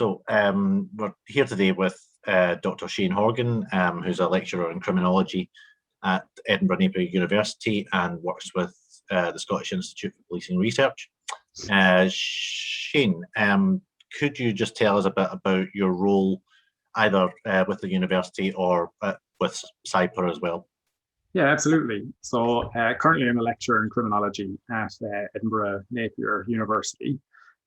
We're here today with Dr Shane Horgan, who's a lecturer in criminology at Edinburgh Napier University and works with the Scottish Institute for Policing Research. Shane, could you just tell us a bit about your role either with the university or with CyPR as well? Yeah, absolutely. So currently I'm a lecturer in criminology at Edinburgh Napier University.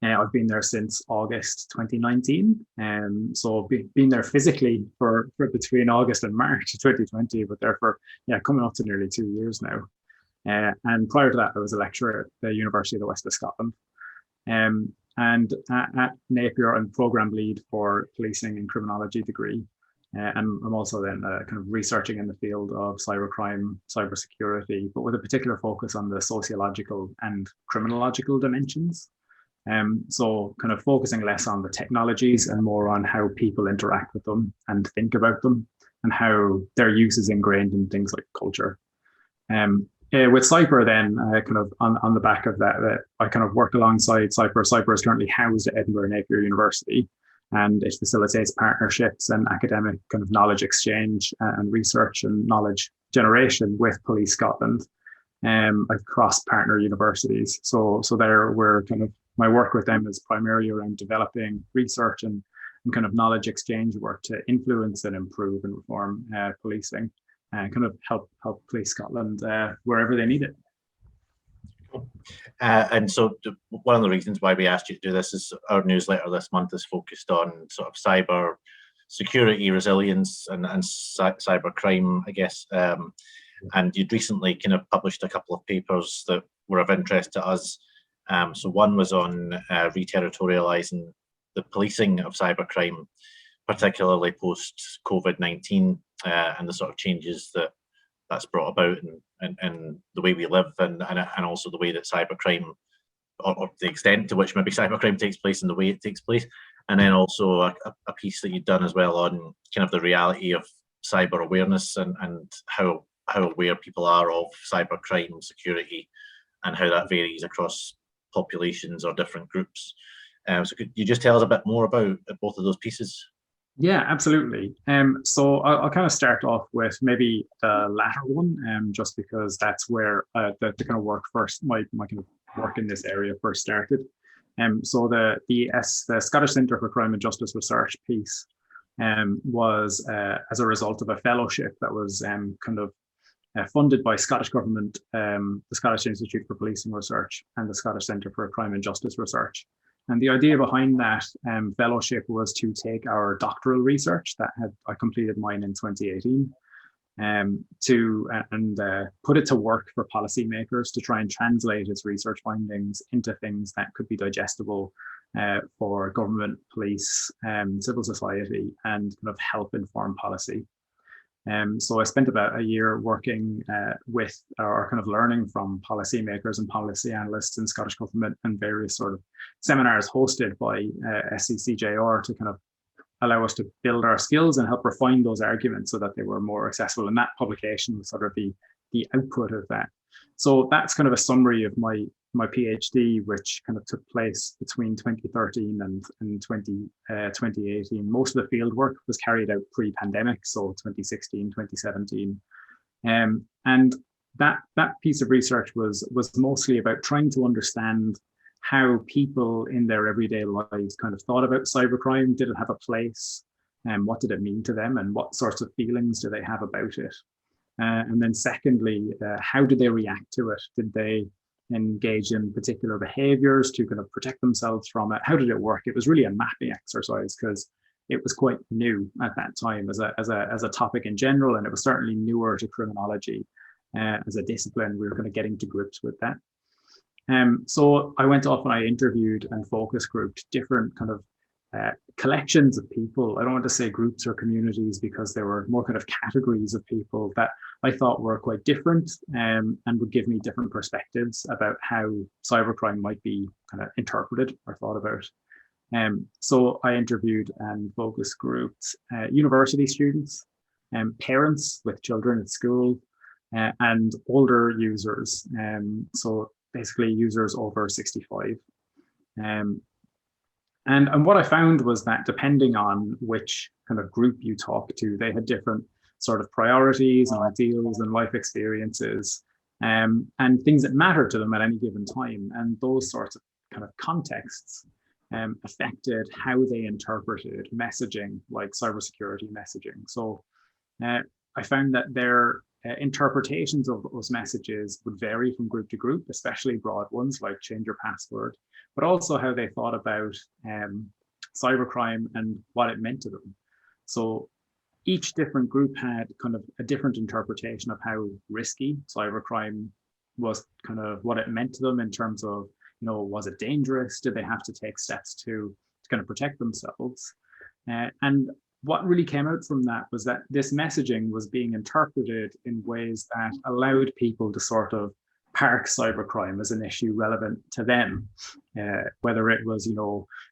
I've been there since August 2019. So been there physically for between August and March 2020, but there for coming up to nearly 2 years now. And prior to that, I was a lecturer at the University of the West of Scotland. And at Napier, I'm program lead for policing and criminology degree. And I'm also then kind of researching in the field of cybercrime, cybersecurity, but with a particular focus on the sociological and criminological dimensions. So kind of focusing less on the technologies and more on how people interact with them and think about them and how their use is ingrained in things like culture. With CyPR then, kind of on the back of that, I kind of work alongside CyPR. CyPR is currently housed at Edinburgh Napier University, and it facilitates partnerships and academic kind of knowledge exchange and research and knowledge generation with Police Scotland across partner universities. So there we're kind of, my work with them is primarily around developing research and kind of knowledge exchange work to influence and improve and reform policing and kind of help Police Scotland wherever they need it. And so one of the reasons why we asked you to do this is our newsletter this month is focused on sort of cyber security, resilience, and cyber crime, I guess. And you'd recently kind of published a couple of papers that were of interest to us. So one was on re-territorialising the policing of cybercrime, particularly post COVID-19 and the sort of changes that that's brought about in the way we live and also the way that cybercrime, or the extent to which maybe cybercrime takes place and the way it takes place. And then also a piece that you've done as well on kind of the reality of cyber awareness and how aware people are of cybercrime security and how that varies across populations or different groups. So could you just tell us a bit more about both of those pieces? Yeah, absolutely. So I'll kind of start off with maybe the latter one, just because that's where the kind of work first, my kind of work in this area first started. So the Scottish Centre for Crime and Justice Research piece was as a result of a fellowship that was kind of funded by Scottish Government, the Scottish Institute for Policing Research and the Scottish Centre for Crime and Justice Research. And the idea behind that fellowship was to take our doctoral research that I completed mine in 2018 to put it to work for policymakers to try and translate its research findings into things that could be digestible for government, police, civil society, and kind of help inform policy. So I spent about a year working with or kind of learning from policymakers and policy analysts in Scottish Government and various sort of seminars hosted by SCCJR to kind of allow us to build our skills and help refine those arguments so that they were more accessible. And that publication was sort of the output of that. So that's kind of a summary of my PhD, which kind of took place between 2013 and 2018. Most of the field work was carried out pre-pandemic, so 2016, 2017. And that piece of research was mostly about trying to understand how people in their everyday lives kind of thought about cybercrime. Did it have a place? And what did it mean to them? And what sorts of feelings do they have about it? And then secondly, how did they react to it? Did they engage in particular behaviors to kind of protect themselves from it? How did it work? It was really a mapping exercise because it was quite new at that time as a topic in general, and it was certainly newer to criminology as a discipline. We were kind of getting to grips with that. So I went off and I interviewed and focus grouped different kind of collections of people. I don't want to say groups or communities because they were more kind of categories of people that I thought were quite different and would give me different perspectives about how cybercrime might be kind of interpreted or thought about. So I interviewed and focus grouped university students, parents with children at school, and older users. So basically users over 65. And what I found was that depending on which kind of group you talk to, they had different sort of priorities and ideals and life experiences, and things that mattered to them at any given time. And those sorts of kind of contexts affected how they interpreted messaging, like cybersecurity messaging. So I found that their interpretations of those messages would vary from group to group, especially broad ones like change your password, but also how they thought about cybercrime and what it meant to them. So each different group had kind of a different interpretation of how risky cybercrime was, kind of what it meant to them in terms of, was it dangerous? Did they have to take steps to kind of protect themselves? And what really came out from that was that this messaging was being interpreted in ways that allowed people to sort of park cybercrime as an issue relevant to them, whether it was,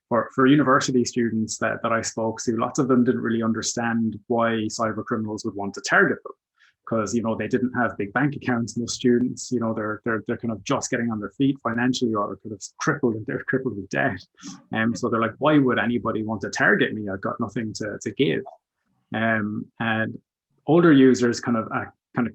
for university students that I spoke to, lots of them didn't really understand why cyber criminals would want to target them, because they didn't have big bank accounts. Most students, they're kind of just getting on their feet financially, or kind of crippled, and they're crippled with debt. So they're like, why would anybody want to target me? I've got nothing to give. And older users kind of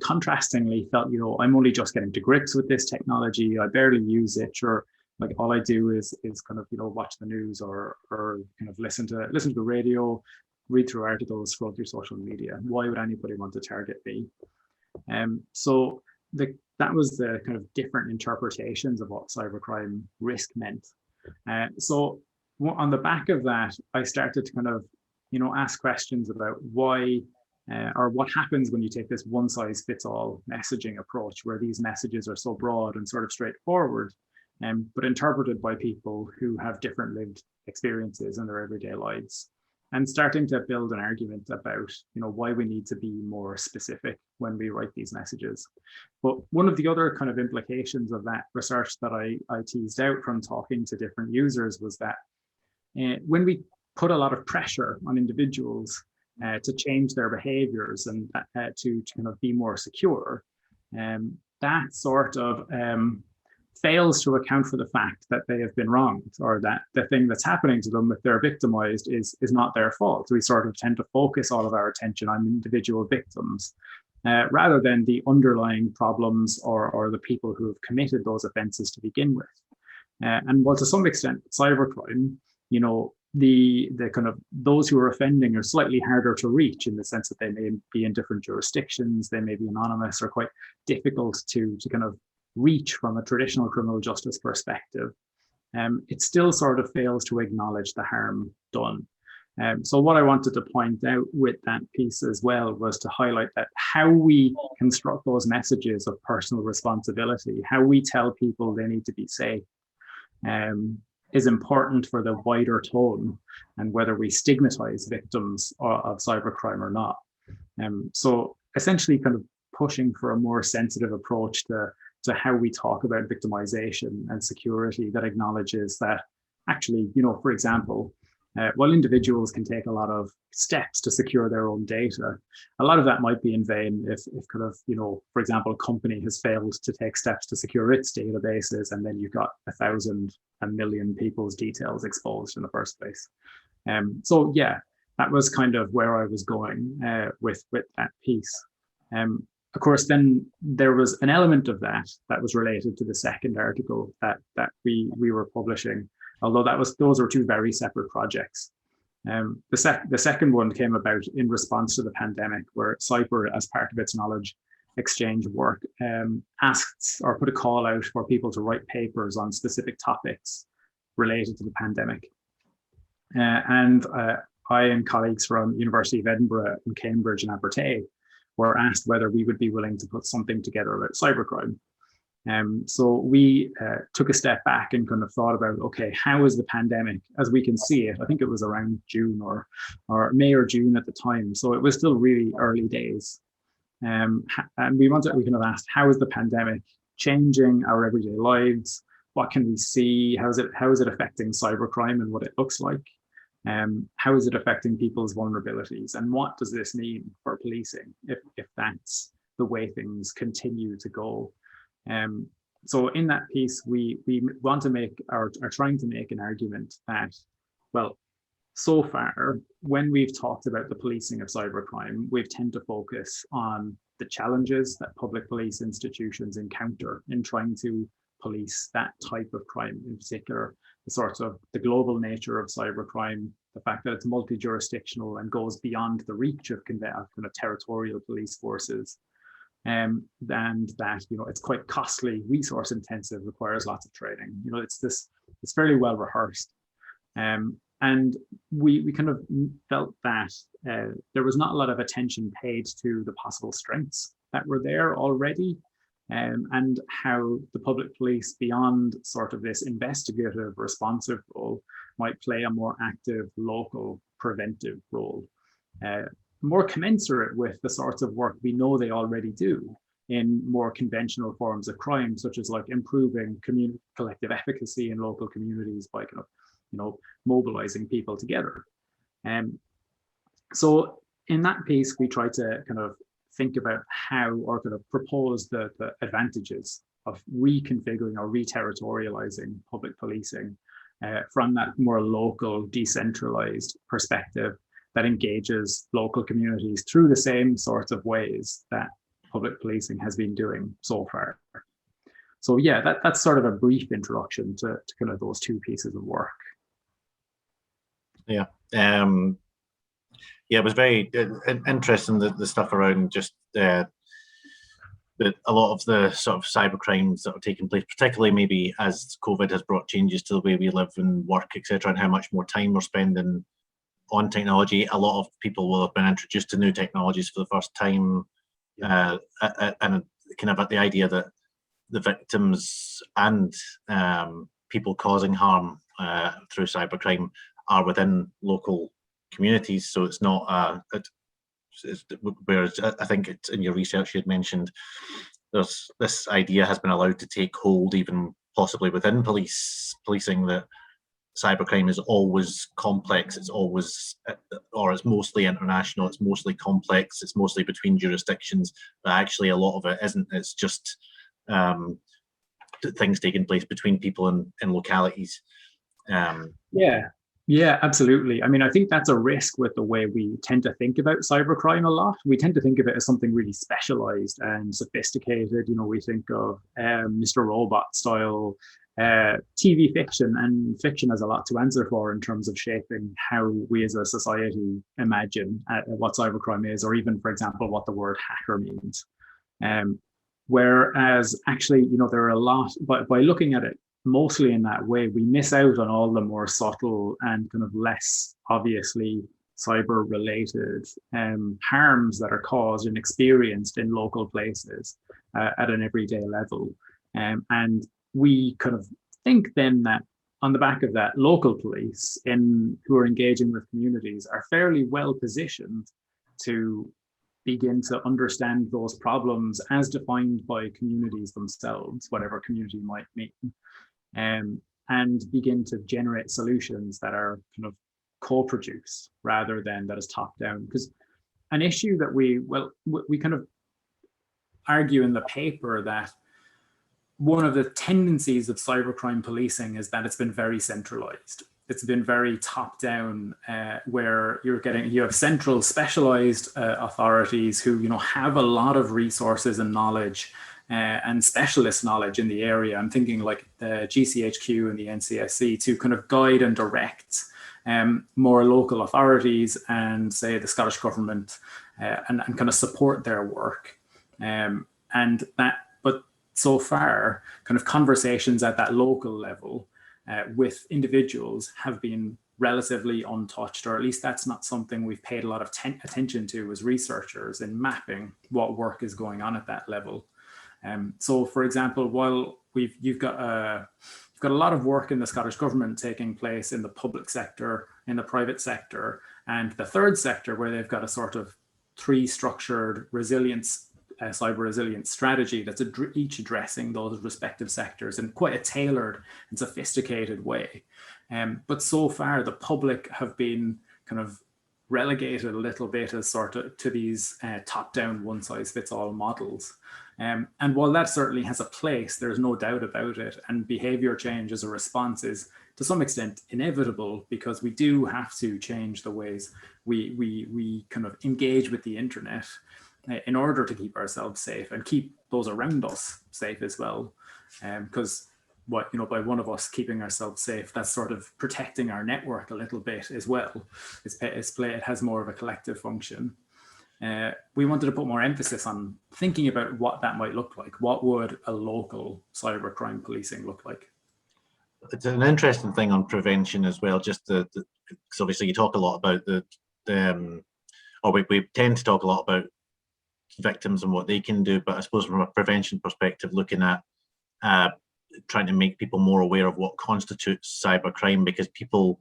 contrastingly felt, I'm only just getting to grips with this technology. I barely use it, or like all I do is kind of watch the news or kind of listen to the radio, read through articles, scroll through social media. Why would anybody want to target me? So that was the kind of different interpretations of what cybercrime risk meant. So on the back of that, I started to kind of, ask questions about why or what happens when you take this one-size-fits-all messaging approach, where these messages are so broad and sort of straightforward, but interpreted by people who have different lived experiences in their everyday lives. And starting to build an argument about, why we need to be more specific when we write these messages. But one of the other kind of implications of that research that I teased out from talking to different users was that when we put a lot of pressure on individuals to change their behaviors and to kind of be more secure, that sort of fails to account for the fact that they have been wronged, or that the thing that's happening to them if they're victimized is not their fault. We sort of tend to focus all of our attention on individual victims rather than the underlying problems or the people who have committed those offenses to begin with. And while to some extent cybercrime, the kind of those who are offending are slightly harder to reach, in the sense that they may be in different jurisdictions, they may be anonymous, or quite difficult to kind of reach from a traditional criminal justice perspective. It still sort of fails to acknowledge the harm done. So what I wanted to point out with that piece as well was to highlight that how we construct those messages of personal responsibility, how we tell people they need to be safe, is important for the wider tone and whether we stigmatize victims of cybercrime or not. So essentially kind of pushing for a more sensitive approach to how we talk about victimization and security that acknowledges that actually, for example, while individuals can take a lot of steps to secure their own data, a lot of that might be in vain if kind of, for example, a company has failed to take steps to secure its databases, and then you've got 1,000, 1 million people's details exposed in the first place. So yeah, that was kind of where I was going with that piece. Of course, then there was an element of that was related to the second article that we were publishing, although those were two very separate projects. The second one came about in response to the pandemic, where CIPER, as part of its knowledge exchange work, asked or put a call out for people to write papers on specific topics related to the pandemic. And I and colleagues from University of Edinburgh and Cambridge and Abertay were asked whether we would be willing to put something together about cybercrime. So we took a step back and kind of thought about, okay, how is the pandemic, as we can see it, I think it was around June or May or June at the time, so it was still really early days. And we kind of asked, how is the pandemic changing our everyday lives? What can we see? How is it affecting cybercrime and what it looks like? How is it affecting people's vulnerabilities? And what does this mean for policing if that's the way things continue to go? So in that piece, we want to make, or are trying to make, an argument that Well, so far, when we've talked about the policing of cybercrime, we've tended to focus on the challenges that public police institutions encounter in trying to police that type of crime, in particular, the sorts of the global nature of cybercrime, the fact that it's multi-jurisdictional and goes beyond the reach of kind of territorial police forces, and that it's quite costly, resource intensive, requires lots of training. It's fairly well rehearsed. And we kind of felt that there was not a lot of attention paid to the possible strengths that were there already, and how the public police, beyond sort of this investigative, responsive role, might play a more active, local, preventive role, more commensurate with the sorts of work we know they already do in more conventional forms of crime, such as like improving collective efficacy in local communities by kind of mobilizing people together. So in that piece, we try to kind of think about how, or kind of propose the advantages of reconfiguring or re-territorializing public policing from that more local, decentralized perspective that engages local communities through the same sorts of ways that public policing has been doing so far. So yeah, that's sort of a brief introduction to kind of those two pieces of work. Yeah, it was very interesting, the stuff around just a lot of the sort of cyber crimes that are taking place, particularly maybe as COVID has brought changes to the way we live and work, etc., and how much more time we're spending on technology. A lot of people will have been introduced to new technologies for the first time, and kind of at the idea that the victims and people causing harm through cybercrime are within local communities. So it's not whereas I think it's in your research you had mentioned there's this idea has been allowed to take hold even possibly within policing, that cybercrime is always complex, it's always, or it's mostly international, it's mostly complex, it's mostly between jurisdictions, but actually a lot of it isn't. It's just things taking place between people in localities. Yeah, absolutely. I mean, I think that's a risk with the way we tend to think about cybercrime a lot. We tend to think of it as something really specialized and sophisticated. We think of Mr. Robot style TV fiction, and fiction has a lot to answer for in terms of shaping how we as a society imagine what cybercrime is, or even, for example, what the word hacker means. Whereas actually, there are a lot, but by looking at it mostly in that way, we miss out on all the more subtle and kind of less obviously cyber related harms that are caused and experienced in local places at an everyday level. And we kind of think then that on the back of that, local police who are engaging with communities are fairly well positioned to begin to understand those problems as defined by communities themselves, whatever community might mean, and begin to generate solutions that are kind of co-produced rather than that is top-down. Because an issue that we kind of argue in the paper that one of the tendencies of cybercrime policing is that it's been very centralized. It's been very top-down, where you have central specialized authorities who have a lot of resources and knowledge and specialist knowledge in the area. I'm thinking like the GCHQ and the NCSC to kind of guide and direct more local authorities and say the Scottish government and kind of support their work. But so far, kind of conversations at that local level with individuals have been relatively untouched, or at least that's not something we've paid a lot of attention to as researchers in mapping what work is going on at that level. So, for example, while you've got a lot of work in the Scottish government taking place in the public sector, in the private sector, and the third sector, where they've got a sort of three-structured cyber resilience strategy that's each addressing those respective sectors in quite a tailored and sophisticated way. But so far, the public have been kind of relegated a little bit as sort of to these top-down one-size-fits-all models. And while that certainly has a place, there's no doubt about it, and behavior change as a response is to some extent inevitable, because we do have to change the ways we kind of engage with the internet in order to keep ourselves safe and keep those around us safe as well. Because by one of us keeping ourselves safe, that's sort of protecting our network a little bit as well. It has more of a collective function. We wanted to put more emphasis on thinking about what that might look like. What would a local cybercrime policing look like? It's an interesting thing on prevention as well, just because obviously you talk a lot about we tend to talk a lot about victims and what they can do, but I suppose from a prevention perspective, looking at trying to make people more aware of what constitutes cybercrime, because people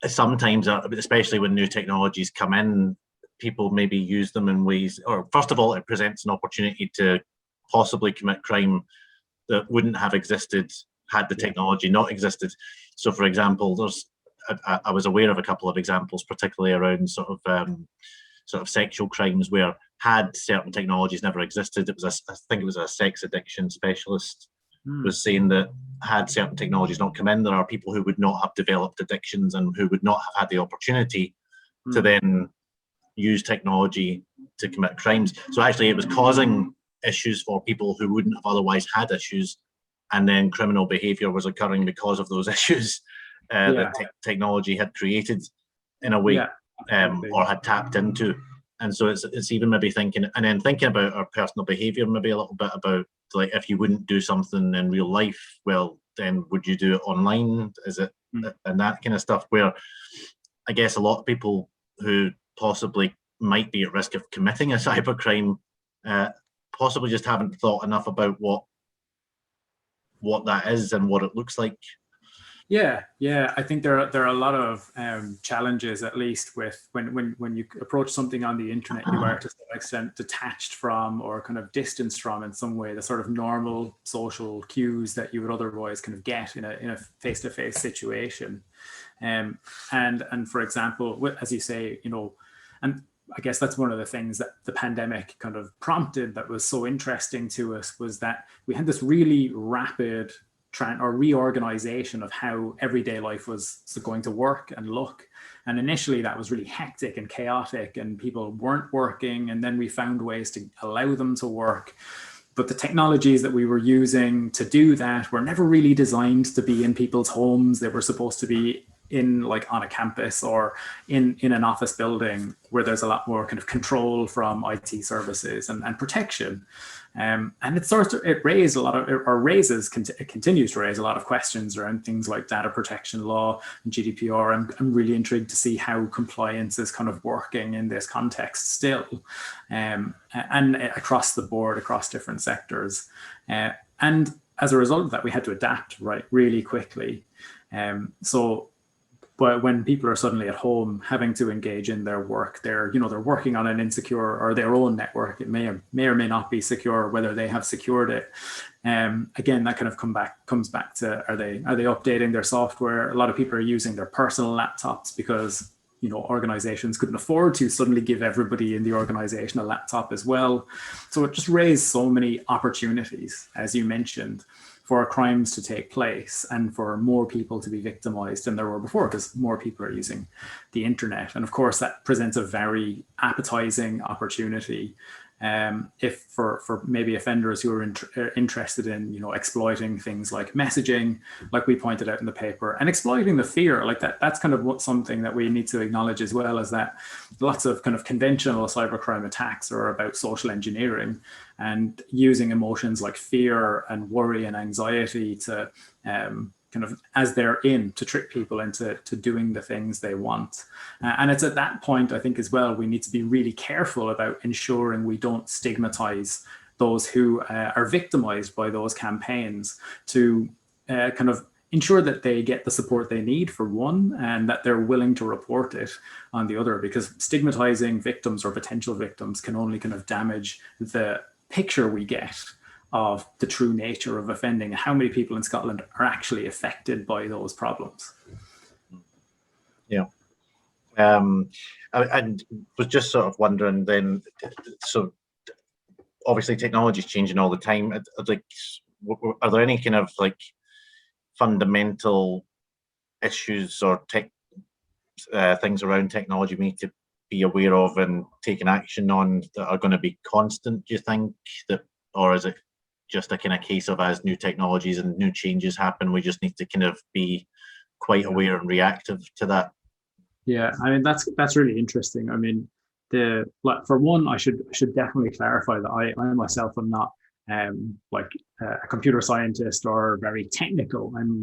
sometimes, especially when new technologies come in, people maybe use them in ways, or first of all, it presents an opportunity to possibly commit crime that wouldn't have existed had the technology not existed. So for example, I was aware of a couple of examples, particularly around sort of sexual crimes, where had certain technologies never existed, I think it was a sex addiction specialist was saying that had certain technologies not come in, there are people who would not have developed addictions and who would not have had the opportunity to then use technology to commit crimes. So actually it was causing issues for people who wouldn't have otherwise had issues, and then criminal behavior was occurring because of those issues that technology had created in a way, or had tapped into. And so it's even maybe thinking about our personal behavior, maybe a little bit about, like, if you wouldn't do something in real life, well, then would you do it online? Is it and that kind of stuff, where I guess a lot of people who possibly might be at risk of committing a cybercrime possibly just haven't thought enough about what that is and what it looks like. Yeah, I think there are a lot of challenges, at least with when you approach something on the internet, you are to some extent detached from, or kind of distanced from in some way, the sort of normal social cues that you would otherwise kind of get in a face-to-face situation. And for example, as you say, and I guess that's one of the things that the pandemic kind of prompted that was so interesting to us, was that we had this really rapid reorganization of how everyday life was going to work and look. And initially that was really hectic and chaotic, and people weren't working, and then we found ways to allow them to work. But the technologies that we were using to do that were never really designed to be in people's homes. They were supposed to be on a campus or in an office building, where there's a lot more kind of control from IT services and protection. And it raised a lot of, or it continues to raise a lot of questions around things like data protection law and GDPR. I'm really intrigued to see how compliance is kind of working in this context still, and across the board, across different sectors. And as a result of that, we had to adapt really quickly. But when people are suddenly at home having to engage in their work, they're working on an insecure, or their own network. It may or may not be secure, whether they have secured it. Again, that kind of comes back to, are they updating their software? A lot of people are using their personal laptops because organizations couldn't afford to suddenly give everybody in the organization a laptop as well. So it just raised so many opportunities, as you mentioned, for crimes to take place and for more people to be victimized than there were before, because more people are using the internet. And of course, that presents a very appetizing opportunity if for maybe offenders who are interested in exploiting things like messaging, like we pointed out in the paper, and exploiting the fear like that. That's kind of something that we need to acknowledge as well, is that lots of kind of conventional cybercrime attacks are about social engineering and using emotions like fear and worry and anxiety to kind of, as they're to trick people into doing the things they want. And it's at that point, I think as well, we need to be really careful about ensuring we don't stigmatize those who are victimized by those campaigns, to kind of ensure that they get the support they need, for one, and that they're willing to report it on the other, because stigmatizing victims or potential victims can only kind of damage the picture we get of the true nature of offending and how many people in Scotland are actually affected by those problems. Yeah. And was just sort of wondering then, so obviously technology is changing all the time. Like, are there any kind of like fundamental issues or things around technology we need to be aware of and taking action on that are going to be constant, do you think? Or is it just a kind of case of as new technologies and new changes happen, we just need to kind of be quite aware and reactive to that? Yeah, I mean, that's really interesting. I mean, for one, I should definitely clarify that I myself am not a computer scientist or very technical. I'm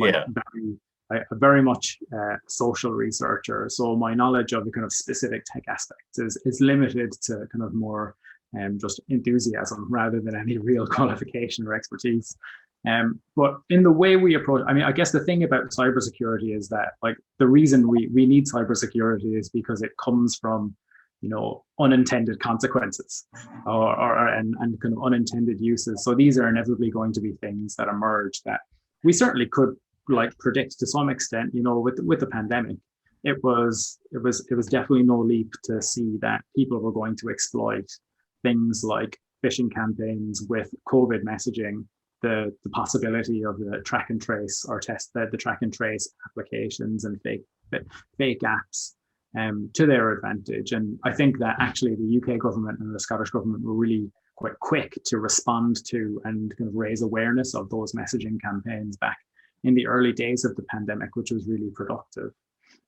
very much a social researcher. So my knowledge of the kind of specific tech aspects is limited to kind of more just enthusiasm rather than any real qualification or expertise. But in the way we approach, I mean, I guess the thing about cybersecurity is that like the reason we need cybersecurity is because it comes from, you know, unintended consequences and kind of unintended uses. So these are inevitably going to be things that emerge that we certainly could like predict to some extent. You know, with the pandemic, it was definitely no leap to see that people were going to exploit things like phishing campaigns with COVID messaging, the possibility of the track and trace or the track and trace applications and fake apps to their advantage. And I think that actually the UK government and the Scottish government were really quite quick to respond to and kind of raise awareness of those messaging campaigns back in the early days of the pandemic, which was really productive.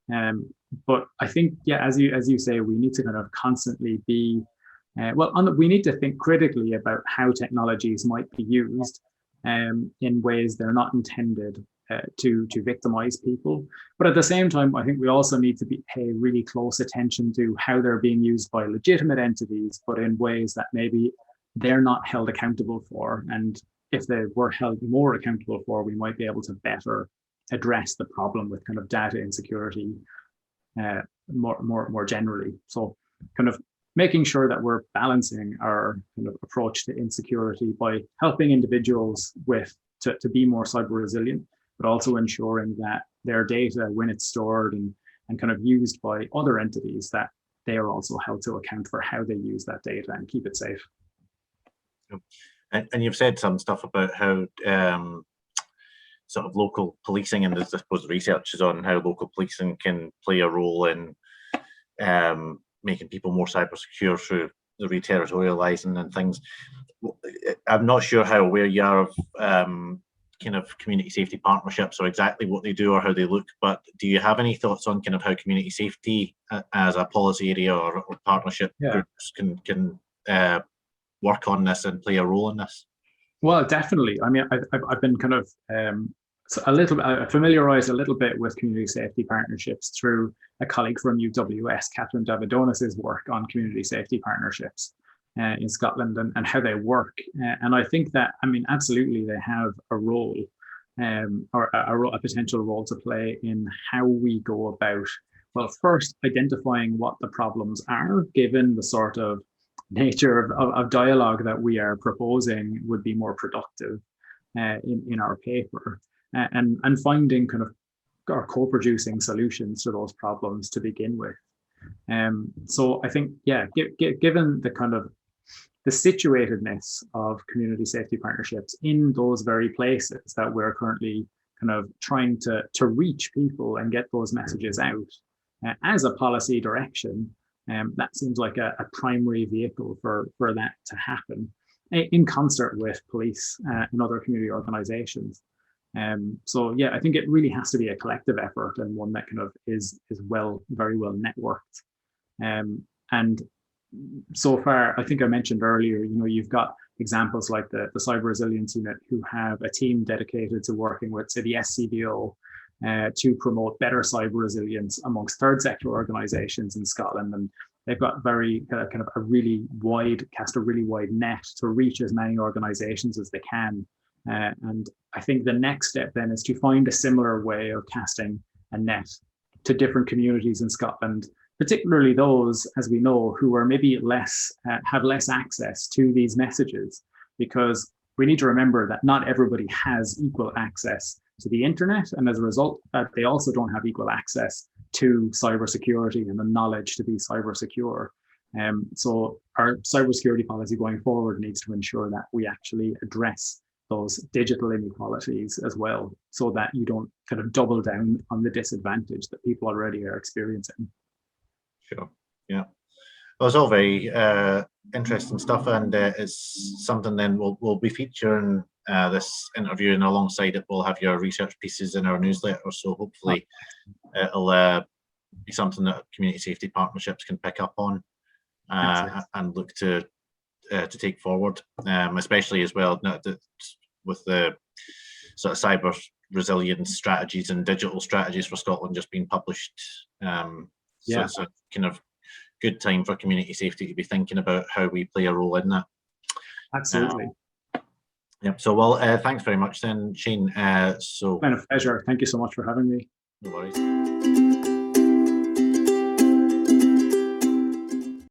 But I think, yeah, as you say, we need to kind of constantly be, we need to think critically about how technologies might be used in ways they're not intended to victimize people. But at the same time, I think we also need to pay really close attention to how they're being used by legitimate entities, but in ways that maybe they're not held accountable for. And if they were held more accountable for, we might be able to better address the problem with kind of data insecurity more generally. So kind of making sure that we're balancing our kind of approach to insecurity by helping individuals to be more cyber resilient, but also ensuring that their data, when it's stored and kind of used by other entities, that they are also held to account for how they use that data and keep it safe. And you've said some stuff about how sort of local policing, and there's, I suppose, research is on how local policing can play a role in making people more cyber secure through the re-territorialising and things. I'm not sure how aware you are of kind of community safety partnerships or exactly what they do or how they look, but do you have any thoughts on kind of how community safety as a policy area or partnership groups can work on this and play a role in this? Well, definitely. I mean, I've been kind of familiarized a little bit with community safety partnerships through a colleague from UWS, Catherine Davidonis's work on community safety partnerships in Scotland and how they work. And I think that, I mean, absolutely they have a role or a potential role to play in how we go about, well, first identifying what the problems are, given the sort of nature of dialogue that we are proposing would be more productive in our paper, and finding kind of or co-producing solutions to those problems to begin with. So I think, yeah, given the kind of the situatedness of community safety partnerships in those very places that we're currently kind of trying to reach people and get those messages out as a policy direction, that seems like a primary vehicle for that to happen in concert with police and other community organizations. So yeah, I think it really has to be a collective effort and one that kind of is very well networked. And so far, I think I mentioned earlier, you know, you've got examples like the Cyber Resilience Unit, who have a team dedicated to working with, say, the SCDO to promote better cyber resilience amongst third sector organizations in Scotland. And they've got kind of a really wide net to reach as many organizations as they can. And I think the next step then is to find a similar way of casting a net to different communities in Scotland, particularly those, as we know, who are maybe have less access to these messages, because we need to remember that not everybody has equal access to the internet, and as a result, that they also don't have equal access to cybersecurity and the knowledge to be cyber secure. So our cybersecurity policy going forward needs to ensure that we actually address those digital inequalities as well, so that you don't kind of double down on the disadvantage that people already are experiencing. Sure. Yeah. Well, it's all very interesting stuff, and it's something then we'll be featuring this interview, and alongside it we'll have your research pieces in our newsletter, so hopefully it'll be something that community safety partnerships can pick up on and look to take forward, especially as well with the sort of cyber resilience strategies and digital strategies for Scotland just being published. So it's a kind of good time for community safety to be thinking about how we play a role in that. Absolutely. Yep. So, well, thanks very much then, Shane. It's been a pleasure. Thank you so much for having me. No worries.